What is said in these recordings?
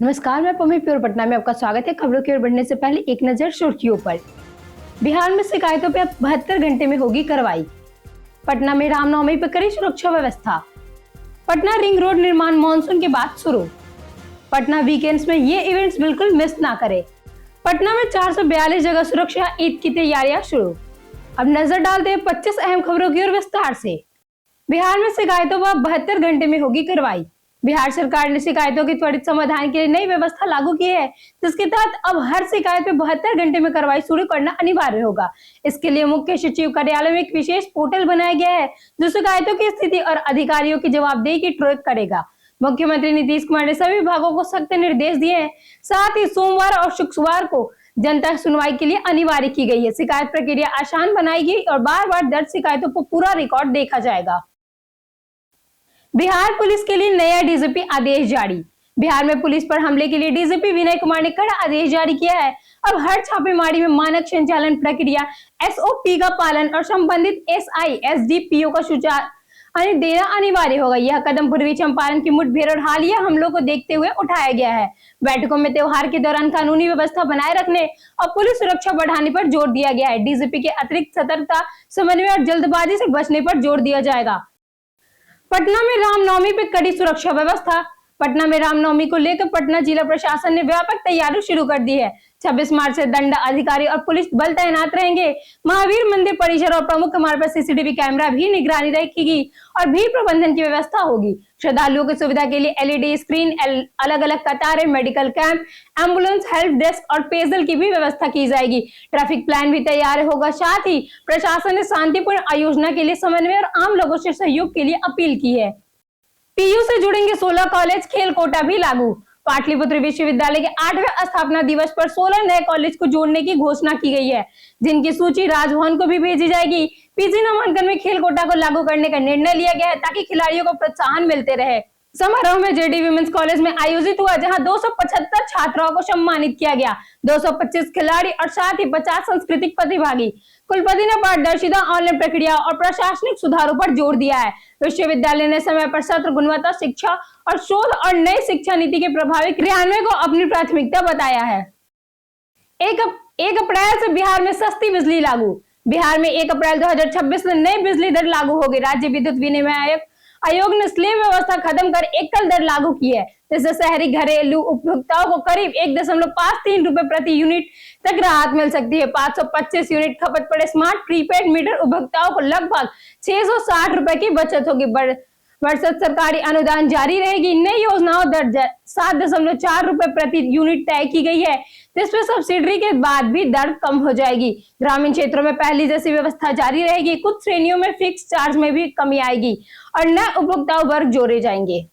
नमस्कार, मैं पमी प्योर पटना में आपका स्वागत है। खबरों की ओर बढ़ने से पहले एक नजर सुर्खियों पर। बिहार में शिकायतों पर अब 72 घंटे में होगी कार्रवाई। पटना में रामनवमी पर कड़ी सुरक्षा व्यवस्था। पटना रिंग रोड निर्माण मानसून के बाद शुरू। पटना वीकेंड्स में ये इवेंट्स बिल्कुल मिस ना करें। पटना में 442 जगह सुरक्षा ईद की तैयारियां शुरू। अब नजर डालते हैं 25 अहम खबरों की ओर विस्तार से। बिहार में शिकायतों पर 72 घंटे में होगी कार्रवाई। बिहार सरकार ने शिकायतों के त्वरित समाधान के लिए नई व्यवस्था लागू की है, जिसके तहत अब हर शिकायत पे 72 घंटे में कार्रवाई शुरू करना अनिवार्य होगा। इसके लिए मुख्य सचिव कार्यालय में एक विशेष पोर्टल बनाया गया है, जो शिकायतों की स्थिति और अधिकारियों की जवाबदेही की ट्रैक करेगा। मुख्यमंत्री नीतीश कुमार ने सभी विभागों को सख्त निर्देश दिए हैं। साथ ही सोमवार और शुक्रवार को जनता सुनवाई के लिए अनिवार्य की गई है। शिकायत प्रक्रिया आसान बनाई गई और बार बार दर्ज शिकायतों को पूरा रिकॉर्ड देखा जाएगा। बिहार पुलिस के लिए नया डीजीपी आदेश जारी। बिहार में पुलिस पर हमले के लिए डीजीपी विनय कुमार ने कड़ा आदेश जारी किया है। अब हर छापेमारी में मानक संचालन प्रक्रिया एसओपी का पालन और संबंधित एसआई एसडीपीओ का सुचारू देना अनिवार्य होगा। यह कदम पूर्वी चंपारण की मुठभेड़ और हालिया हमलों को देखते हुए उठाया गया है। बैठकों में त्योहार के दौरान कानूनी व्यवस्था बनाए रखने और पुलिस सुरक्षा बढ़ाने पर जोर दिया गया है। डीजीपी के अतिरिक्त सतर्कता, समन्वय और जल्दबाजी से बचने पर जोर दिया जाएगा। पटना में रामनवमी पे कड़ी सुरक्षा व्यवस्था। पटना में रामनवमी को लेकर पटना जिला प्रशासन ने व्यापक तैयारी शुरू कर दी है। 26 मार्च से दंड अधिकारी और पुलिस बल तैनात रहेंगे। महावीर मंदिर परिसर और प्रमुख मार्ग पर सीसीटीवी कैमरा भी निगरानी रखेगी और भीड़ प्रबंधन की व्यवस्था होगी। श्रद्धालुओं की सुविधा के लिए एलईडी स्क्रीन, अलग अलग कतारें, medical camp, ambulance, help desk और पेयजल की भी व्यवस्था की जाएगी। ट्रैफिक प्लान भी तैयार होगा। साथ ही प्रशासन ने शांतिपूर्ण आयोजना के लिए समन्वय और आम लोगों से सहयोग के लिए अपील की है। पीयू से जुड़ेंगे 16 कॉलेज, खेल कोटा भी लागू। पाटलिपुत्र विश्वविद्यालय के 8वें स्थापना दिवस पर 16 नए कॉलेज को जोड़ने की घोषणा की गई है, जिनकी सूची राजभवन को भी भेजी जाएगी। पीजी नामांकन में खेल कोटा को लागू करने का निर्णय लिया गया है, ताकि खिलाड़ियों को प्रोत्साहन मिलते रहे। समारोह में जेडी विमेंस कॉलेज में आयोजित हुआ, जहां 275 छात्राओं को सम्मानित किया गया, 225 खिलाड़ी और साथ ही 50 सांस्कृतिक प्रतिभागी। कुलपति ने पारदर्शिता, ऑनलाइन प्रक्रिया और प्रशासनिक सुधारों पर जोर दिया है। विश्वविद्यालय ने समय पर सत्र, गुणवत्ता शिक्षा और शोध और नई शिक्षा नीति के प्रभावी क्रियान्वयन को अपनी प्राथमिकता बताया है। 1 अप्रैल से बिहार में सस्ती बिजली लागू। बिहार में 1 अप्रैल 2026 से नई बिजली दर लागू होगी। राज्य विद्युत विनिमय आयोग ने स्लैब व्यवस्था खत्म कर एकल दर लागू की है, जिससे शहरी घरेलू उपभोक्ताओं को करीब 1.53 रुपए प्रति यूनिट तक राहत मिल सकती है। 525 यूनिट खपत पर स्मार्ट प्रीपेड मीटर उपभोक्ताओं को लगभग 660 रुपए की बचत होगी। वर्षत सरकारी अनुदान जारी रहेगी। नई योजनाओं दर 7.4 रुपए प्रति यूनिट तय की गई है, जिसमें सब्सिडी के बाद भी दर कम हो जाएगी। ग्रामीण क्षेत्रों में पहली जैसी व्यवस्था जारी रहेगी। कुछ श्रेणियों में फिक्स चार्ज में भी कमी आएगी और नए उपभोक्ता वर्ग जोड़े जाएंगे।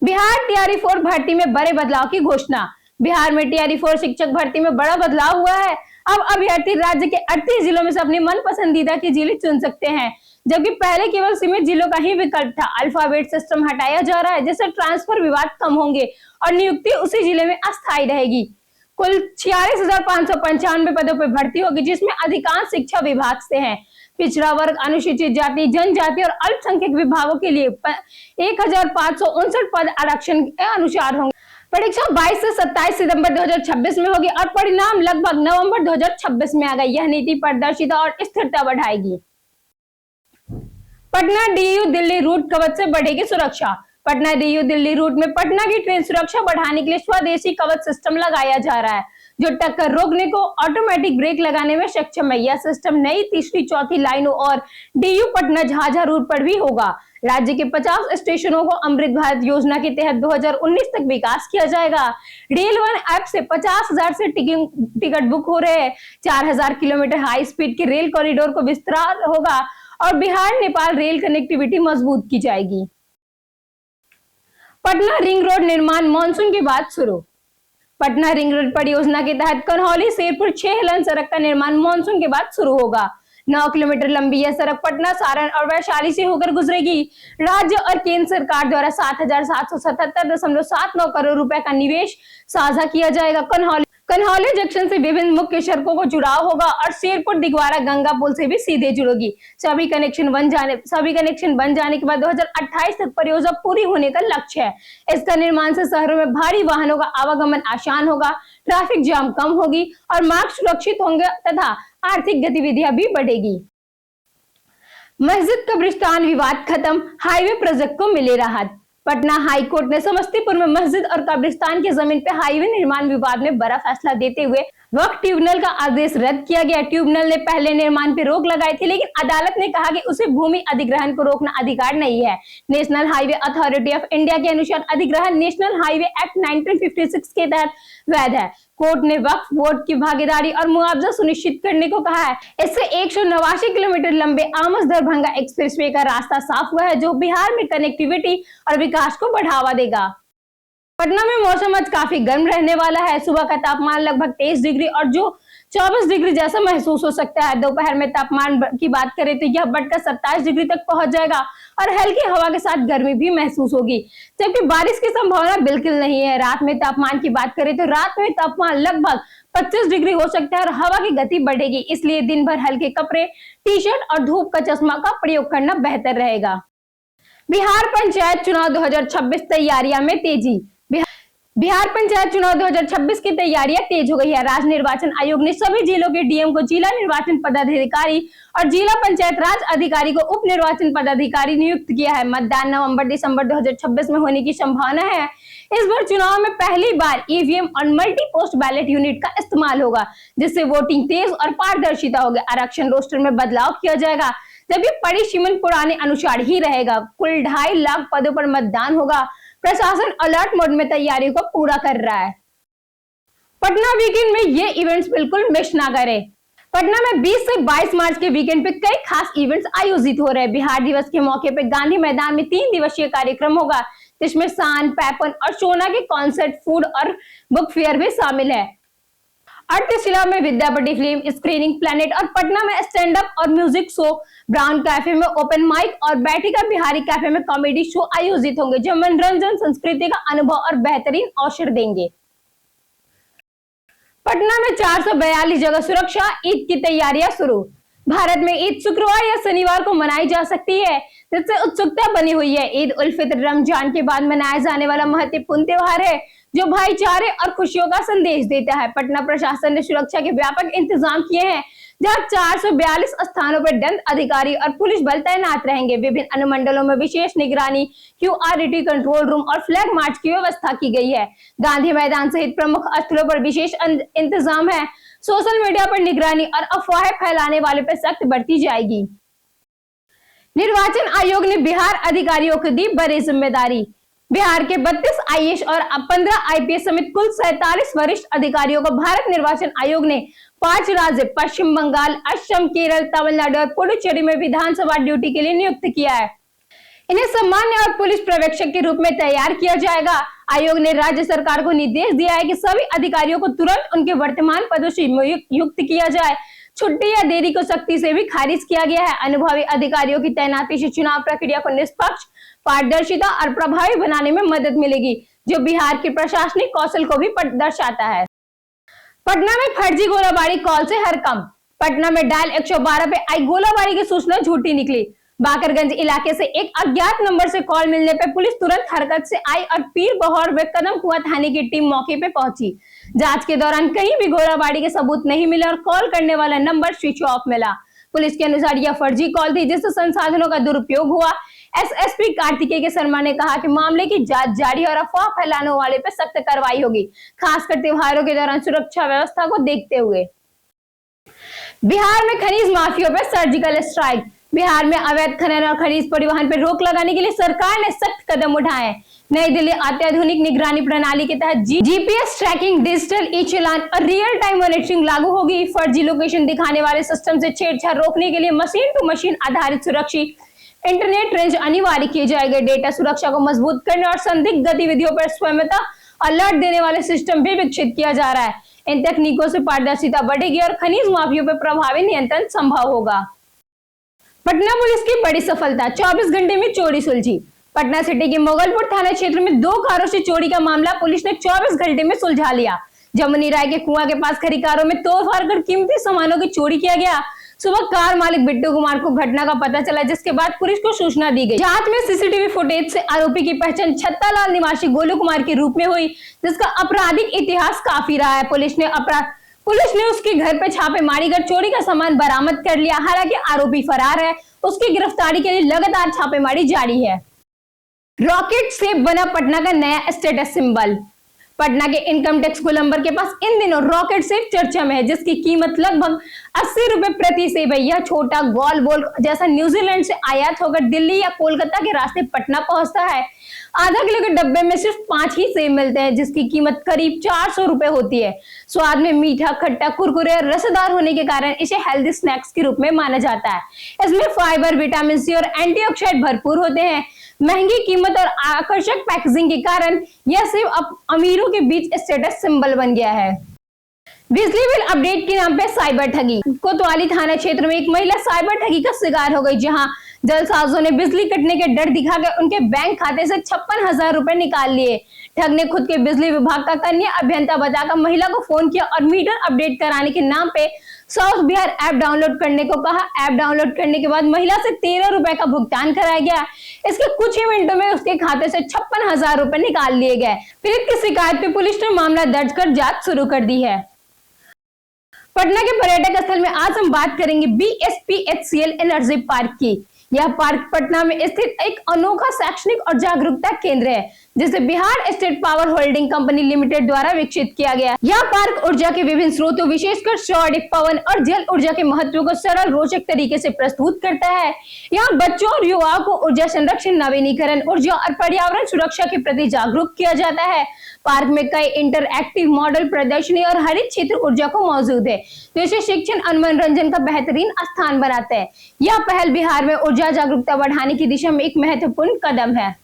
बिहार टीआरई 4 भर्ती में बड़े बदलाव की घोषणा। बिहार में टीआरई 4 शिक्षक भर्ती में बड़ा बदलाव हुआ है। अब अभ्यर्थी राज्य के 38 जिलों में से अपनी मन पसंदीदा की जिले चुन सकते हैं, जबकि पहले केवल सीमित जिलों का ही विकल्प था। अल्फाबेट सिस्टम हटाया जा रहा है, जिससे ट्रांसफर विवाद कम होंगे और नियुक्ति उसी जिले में अस्थायी रहेगी। कुल 46,595 पदों पर भर्ती होगी, जिसमें अधिकांश शिक्षा विभाग से हैं। पिछड़ा वर्ग, अनुसूचित जाति, जनजाति और अल्पसंख्यक विभागों के लिए 1,559 पद आरक्षण के अनुसार होंगे। परीक्षा 22 से 27 सितंबर 2026 में होगी और परिणाम लगभग नवंबर 2026 में आ गई। यह नीति पारदर्शिता और स्थिरता बढ़ाएगी। पटना डीयू दिल्ली रूट कवच से बढ़ेगी सुरक्षा। पटना डीयू दिल्ली रूट में पटना की ट्रेन सुरक्षा बढ़ाने के लिए स्वदेशी कवच सिस्टम लगाया जा रहा है, जो टक्कर रोकने को ऑटोमेटिक ब्रेक लगाने में सक्षम है। यह सिस्टम नई तीसरी चौथी लाइनों और डीयू पटना झाझा रूट पर भी होगा। राज्य के 50 स्टेशनों को अमृत भारत योजना के तहत 2019 तक विकास किया जाएगा। रेल वन ऐप से 50,000 से टिकट बुक हो रहे हैं। 4,000 किलोमीटर हाई स्पीड के रेल कॉरिडोर को विस्तार होगा और बिहार नेपाल रेल कनेक्टिविटी मजबूत की जाएगी। पटना रिंग रोड निर्माण मानसून के बाद शुरू। पटना रिंग रोड परियोजना के तहत कन्हौली शेरपुर 6 लेन सड़क का निर्माण मानसून के बाद शुरू होगा। 9 किलोमीटर लंबी यह सड़क पटना, सारण और वैशाली से होकर गुजरेगी। राज्य और केंद्र सरकार द्वारा 7,777.79 करोड़ रुपए का निवेश साझा किया जाएगा। कन्हौली जंक्शन से विभिन्न मुख्य सड़कों को जुड़ाव होगा और शेरपुर दिगवारा गंगा पुल से भी सीधे जुड़ेगी। सभी कनेक्शन बन जाने के बाद 2028 तक परियोजना पूरी होने का लक्ष्य है। इसका निर्माण से शहरों में भारी वाहनों का आवागमन आसान होगा, ट्रैफिक जाम कम होगी और मार्ग सुरक्षित होंगे तथा आर्थिक गतिविधियां भी बढ़ेगी। मस्जिद कब्रिस्तान विवाद खत्म, हाईवे प्रोजेक्ट को मिली राहत। पटना हाई कोर्ट ने समस्तीपुर में मस्जिद और कब्रिस्तान की जमीन पर हाईवे निर्माण विवाद में बड़ा फैसला देते हुए वक्फ ट्रिब्यूनल का आदेश रद्द किया गया। ट्रिब्यूनल ने पहले निर्माण पर रोक लगाई थी, लेकिन अदालत ने कहा कि उसे भूमि अधिग्रहण को रोकना अधिकार नहीं है। National highway authority of India के अनुसार अधिग्रहण नेशनल हाईवे एक्ट 1956 के तहत वैध है। कोर्ट ने वक्फ बोर्ड की भागीदारी और मुआवजा सुनिश्चित करने को कहा है। इससे 189 किलोमीटर लंबे आमस दरभंगा एक्सप्रेसवे का रास्ता साफ हुआ है, जो बिहार में कनेक्टिविटी और विकास को बढ़ावा देगा। पटना में मौसम आज काफी गर्म रहने वाला है। सुबह का तापमान लगभग 23 डिग्री और जो 24 डिग्री जैसा महसूस हो सकता है। दोपहर में तापमान की बात करें तो यह बढ़कर 27 डिग्री तक पहुंच जाएगा और हल्की हवा के साथ गर्मी भी महसूस होगी, जबकि बारिश की संभावना बिल्कुल नहीं है। रात में तापमान की बात करें तो रात में तापमान लगभग 25 डिग्री हो सकता है और हवा की गति बढ़ेगी, इसलिए दिन भर हल्के कपड़े, टी शर्ट और धूप का चश्मा का प्रयोग करना बेहतर रहेगा। बिहार पंचायत चुनाव 2026 तैयारियां में तेजी। बिहार पंचायत चुनाव 2026 की तैयारियां तेज हो गई है। राज्य निर्वाचन आयोग ने सभी जिलों के डीएम को जिला निर्वाचन पदाधिकारी और जिला पंचायत राज अधिकारी को उप निर्वाचन पदाधिकारी नियुक्त किया है। मतदान नवंबर-दिसंबर 2026 में होने की संभावना है। इस बार चुनाव में पहली बार ईवीएम और मल्टी पोस्ट बैलेट यूनिट का इस्तेमाल होगा, जिससे वोटिंग तेज और पारदर्शिता होगी। आरक्षण रोस्टर में बदलाव किया जाएगा, जबकि परिसीमन पुराने अनुसार ही रहेगा। कुल 2.5 लाख पदों पर मतदान होगा। प्रशासन अलर्ट मोड में तैयारियों को पूरा कर रहा है। पटना वीकेंड में ये इवेंट्स बिल्कुल मिस ना करें। पटना में 20 से 22 मार्च के वीकेंड पे कई खास इवेंट्स आयोजित हो रहे हैं। बिहार दिवस के मौके पे गांधी मैदान में 3 दिवसीय कार्यक्रम होगा, जिसमें सान, पैपन और सोना के कॉन्सर्ट, फूड और बुक फेयर भी शामिल है। अर्धशिला में विद्यापति फिल्म स्क्रीनिंग, प्लेनेट और पटना में स्टैंड अप और म्यूजिक शो, ब्राउन कैफे में ओपन माइक और बैठिका बिहारी कैफे में कॉमेडी शो आयोजित होंगे, जो मनोरंजन, संस्कृति का अनुभव और बेहतरीन अवसर देंगे। पटना में 442 जगह सुरक्षा, ईद की तैयारियां शुरू। भारत में ईद शुक्रवार या शनिवार को मनाई जा सकती है, जिससे उत्सुकता बनी हुई है। ईद उल फित्र रमजान के बाद मनाया जाने वाला महत्वपूर्ण त्योहार है, जो भाईचारे और खुशियों का संदेश देता है। पटना प्रशासन ने सुरक्षा के व्यापक इंतजाम किए हैं, जहां 442 स्थानों पर दंड अधिकारी और पुलिस बल तैनात रहेंगे। विभिन्न अनुमंडलों में विशेष निगरानी, QRT कंट्रोल रूम और फ्लैग मार्च की व्यवस्था की गई है। गांधी मैदान सहित प्रमुख स्थलों पर विशेष इंतजाम है। सोशल मीडिया पर निगरानी और अफवाहें फैलाने वाले पर सख्त बरती जाएगी। निर्वाचन आयोग ने बिहार अधिकारियों को दी बड़ी जिम्मेदारी। बिहार के 32 IAS और 15 IPS समेत कुल 47 वरिष्ठ अधिकारियों को भारत निर्वाचन आयोग ने 5 राज्य पश्चिम बंगाल, असम, केरल, तमिलनाडु और पुडुचेरी में विधानसभा ड्यूटी के लिए नियुक्त किया है। इन्हें सामान्य और पुलिस पर्यवेक्षक के रूप में तैयार किया जाएगा। आयोग ने राज्य सरकार को निर्देश दिया है कि सभी अधिकारियों को तुरंत उनके वर्तमान पदों से युक्त किया जाए। छुट्टी या देरी को सख्ती से भी खारिज किया गया है। अनुभवी अधिकारियों की तैनाती से चुनाव प्रक्रिया को निष्पक्ष, पारदर्शिता और प्रभावी बनाने में मदद मिलेगी, जो बिहार के प्रशासनिक कौशल को भी दर्शाता है। पटना में फर्जी गोलाबारी कॉल से हड़कंप। पटना में डायल 112 पे आई गोलाबारी की सूचना झूठी निकली। बाकरगंज इलाके से एक अज्ञात नंबर से कॉल मिलने पर पुलिस तुरंत हरकत से आई और पीर बहौर व कदम कुआं थाने की टीम मौके पे पहुंची। जांच के दौरान कहीं भी गोलाबारी के सबूत नहीं मिले और कॉल करने वाला नंबर स्विच ऑफ मिला। पुलिस के अनुसार यह फर्जी कॉल थी, जिससे संसाधनों का दुरुपयोग हुआ। SSP कार्तिकेय के शर्मा ने कहा कि मामले की जांच जारी और अफवाह फैलाने वाले पर सख्त कार्रवाई होगी, खासकर त्योहारों के दौरान सुरक्षा व्यवस्था को देखते हुए। बिहार में खनिज माफियाओं पर सर्जिकल स्ट्राइक। बिहार में अवैध खनन और खनिज परिवहन पर रोक लगाने के लिए सरकार ने सख्त कदम उठाए। नई दिल्ली अत्याधुनिक निगरानी प्रणाली के तहत GPS ट्रैकिंग, डिजिटल ई-चालान और रियल टाइम मॉनिटरिंग लागू होगी। फर्जी लोकेशन दिखाने वाले सिस्टम से छेड़छाड़ रोकने के लिए मशीन टू मशीन आधारित सुरक्षित इंटरनेट रेंज अनिवार्य किए जाएंगे। डेटा सुरक्षा को मजबूत करने और संदिग्ध गतिविधियों पर स्वयंता अलर्ट देने वाले सिस्टम भी विकसित किया जा रहा है। इन तकनीकों से पारदर्शिता बढ़ेगी और खनिज माफियाओं पर प्रभावी नियंत्रण संभव होगा। पटना पुलिस की बड़ी सफलता, 24 घंटे में चोरी सुलझी। पटना सिटी के मोगलपुर थाना क्षेत्र में 2 कारों से चोरी का मामला पुलिस ने 24 घंटे में सुलझा लिया। जमुनी राय के कुआं के पास खड़ी कारों में तोड़फोड़ कर कीमती सामानों की चोरी किया गया। सुबह कार मालिक बिट्टू कुमार को घटना का पता चला, जिसके बाद पुलिस को सूचना दी गई। जांच में सीसीटीवी फुटेज से आरोपी की पहचान छत्तालाल निवासी गोलू कुमार के रूप में हुई, जिसका आपराधिक इतिहास काफी रहा है। पुलिस ने उसके घर पर छापेमारी कर चोरी का सामान बरामद कर लिया। हालांकि आरोपी फरार है, उसकी गिरफ्तारी के लिए लगातार छापेमारी जारी है। रॉकेट से बना पटना का नया स्टेटस सिंबल। पटना के इनकम टैक्स गोलंबर के पास इन दिनों रॉकेट सेफ चर्चा में है, जिसकी कीमत लगभग 80 रुपए प्रति सेब है। यह छोटा गोल बॉल जैसा न्यूजीलैंड से आयात होकर दिल्ली या कोलकाता के रास्ते पटना पहुंचता है। आधा किलो के डब्बे में सिर्फ 5 ही सेब मिलते हैं, जिसकी कीमत करीब 400 रुपए होती है। स्वाद में मीठा, खट्टा, कुरकुरे और रसदार होने के कारण इसे हेल्दी स्नैक्स के रूप में माना जाता है। इसमें फाइबर, विटामिन सी और एंटीऑक्सीडेंट भरपूर होते हैं। महंगी कीमत और आकर्षक पैकेजिंग के कारण यह सेब अब अमीरों के बीच स्टेटस सिंबल बन गया है। बिजली बिल अपडेट के नाम पे साइबर ठगी। कोतवाली थाना क्षेत्र में एक महिला साइबर ठगी का शिकार हो गई, जहां जालसाजों ने बिजली कटने के डर दिखाकर उनके बैंक खाते से 56,000 रुपए निकाल लिए। ठग ने खुद के बिजली विभाग का कन्या अभियंता बताकर महिला को फोन किया और मीटर अपडेट कराने के नाम पे साउथ बिहार ऐप डाउनलोड करने को कहा। ऐप डाउनलोड करने के बाद महिला से 13 रुपए का भुगतान कराया गया। इसके कुछ ही मिनटों में उसके खाते से 56,000 रुपए निकाल लिए गए। पीड़ित की शिकायत पे पुलिस ने मामला दर्ज कर जांच शुरू कर दी है। पटना के पर्यटक स्थल में आज हम बात करेंगे BSPHCL एनर्जी पार्क की। यह पार्क पटना में स्थित एक अनोखा शैक्षणिक और जागरूकता केंद्र है, जिसे Bihar state power holding company limited द्वारा विकसित किया गया। यह पार्क ऊर्जा के विभिन्न स्रोतों, विशेषकर सौर, पवन और जल ऊर्जा के महत्व को सरल, रोचक तरीके से प्रस्तुत करता है। यहाँ बच्चों और युवाओं को ऊर्जा संरक्षण, नवीनीकरण, ऊर्जा और पर्यावरण सुरक्षा के प्रति जागरूक किया जाता है। पार्क में कई इंटरएक्टिव मॉडल, प्रदर्शनी और हरित क्षेत्र ऊर्जा को मौजूद है, जो इसे शिक्षण और मनोरंजन का बेहतरीन स्थान बनाते हैं। यह पहल बिहार में ऊर्जा जागरूकता बढ़ाने की दिशा में एक महत्वपूर्ण कदम है।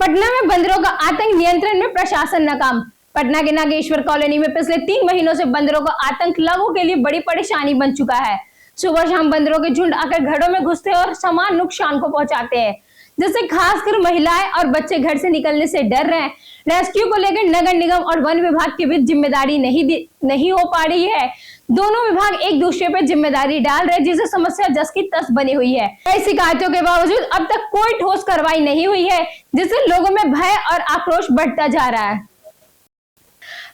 पटना में बंदरों का आतंक, नियंत्रण में प्रशासन नाकाम। पटना के नागेश्वर कॉलोनी में पिछले 3 महीनों से बंदरों का आतंक लोगों के लिए बड़ी परेशानी बन चुका है। सुबह शाम बंदरों के झुंड आकर घरों में घुसते हैं और सामान नुकसान को पहुंचाते हैं, जिससे खासकर महिलाएं और बच्चे घर से निकलने से डर रहे हैं। रेस्क्यू को लेकर नगर निगम और वन विभाग के बीच जिम्मेदारी नहीं हो पा रही है। दोनों विभाग एक दूसरे पर जिम्मेदारी डाल रहे हैं, जिससे समस्या जस की तस बनी हुई है। कई शिकायतों के बावजूद अब तक कोई ठोस कार्रवाई नहीं हुई है, जिससे लोगों में भय और आक्रोश बढ़ता जा रहा है।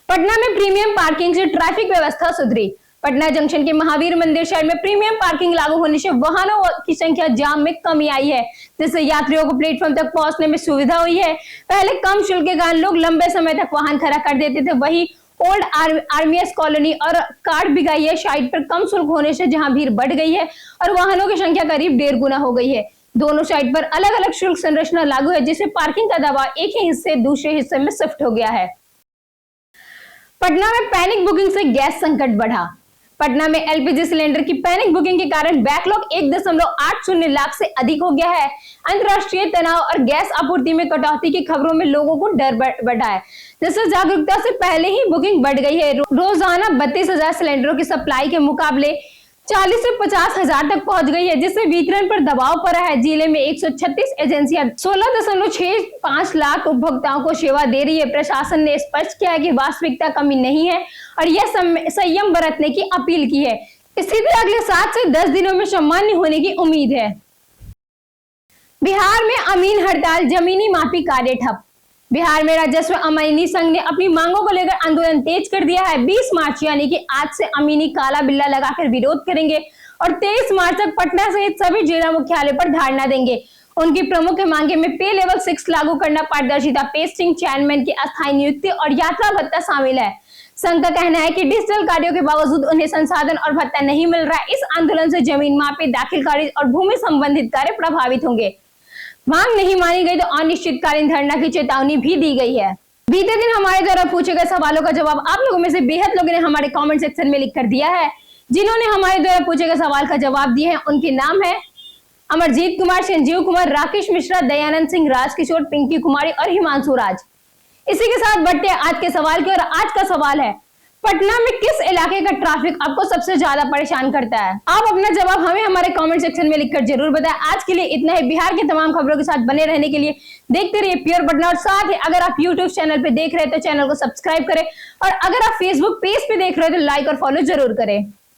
पटना में प्रीमियम पार्किंग से ट्रैफिक व्यवस्था सुधरी। पटना जंक्शन के महावीर मंदिर शहर में प्रीमियम पार्किंग लागू होने से वाहनों की संख्या जाम में कमी आई है, जिससे यात्रियों को प्लेटफॉर्म तक पहुंचने में सुविधा हुई है। पहले कम शुल्क के कारण लोग लंबे समय तक वाहन खड़ा कर देते थे। वहीं ओल्ड आर्मीएस कॉलोनी और कार्ड बिगाइया साइड पर कम शुल्क होने से जहां भीड़ बढ़ गई है और वाहनों की संख्या करीब 1.5 गुना हो गई है। दोनों साइड पर अलग अलग शुल्क संरचना लागू है, जिससे पार्किंग का दबाव एक ही हिस्से दूसरे हिस्से में शिफ्ट हो गया है। पटना में पैनिक बुकिंग से गैस संकट बढ़ा। पटना में एलपीजी सिलेंडर की पैनिक बुकिंग के कारण बैकलॉग 1.80 लाख से अधिक हो गया है। अंतर्राष्ट्रीय तनाव और गैस आपूर्ति में कटौती की खबरों में लोगों को डर बढ़ा है, जिससे जागरूकता से पहले ही बुकिंग बढ़ गई है। रोजाना 32,000 सिलेंडरों की सप्लाई के मुकाबले 40 से 50,000 तक पहुंच गई है, जिससे वितरण पर दबाव पड़ा है। जिले में 136 एजेंसियां 16.65 लाख उपभोक्ताओं को सेवा दे रही है। प्रशासन ने स्पष्ट किया है कि वास्तविकता कमी नहीं है और यह संयम बरतने की अपील की है। स्थिति अगले 7 से 10 दिनों में सामान्य होने की उम्मीद है। बिहार में अमीन हड़ताल, जमीनी मापी कार्य ठप। बिहार में राजस्व अमीनी संघ ने अपनी मांगों को लेकर आंदोलन तेज कर दिया है। 20 मार्च यानी कि आज से अमीनी काला बिल्ला लगाकर विरोध करेंगे और 23 मार्च तक पटना सहित सभी जिला मुख्यालय पर धरना देंगे। उनकी प्रमुख मांगे में पे लेवल 6 लागू करना, पारदर्शिता, पेस्टिंग, चेयरमैन की अस्थायी नियुक्ति और यात्रा भत्ता शामिल है। संघ का कहना है कि डिजिटल कार्यों के बावजूद उन्हें संसाधन और भत्ता नहीं मिल रहा है। इस आंदोलन से जमीन मापी, दाखिल खारिज और भूमि संबंधित कार्य प्रभावित होंगे। मांग नहीं मानी गई तो अनिश्चितकालीन धरना की चेतावनी भी दी गई है। बीते दिन हमारे द्वारा पूछे गए सवालों का जवाब आप लोगों में से बेहद लोगों ने हमारे कमेंट सेक्शन में लिख कर दिया है। जिन्होंने हमारे द्वारा पूछे गए सवाल का जवाब दिए हैं उनके नाम है अमरजीत कुमार, संजीव कुमार, राकेश मिश्रा, दयानंद सिंह, राजकिशोर, पिंकी कुमारी और हिमांशु राज। इसी के साथ बढ़ते हैं आज के सवाल की और आज का सवाल है, पटना में किस इलाके का ट्रैफिक आपको सबसे ज्यादा परेशान करता है? आप अपना जवाब हमें हमारे कमेंट सेक्शन में लिखकर जरूर बताएं। आज के लिए इतना ही। बिहार की तमाम खबरों के साथ बने रहने के लिए देखते रहिए प्योर पटना। और साथ ही अगर आप यूट्यूब चैनल पे देख रहे हैं तो चैनल को सब्सक्राइब करें, और अगर आप फेसबुक पेज पे देख रहे हैं तो लाइक और फॉलो जरूर करें।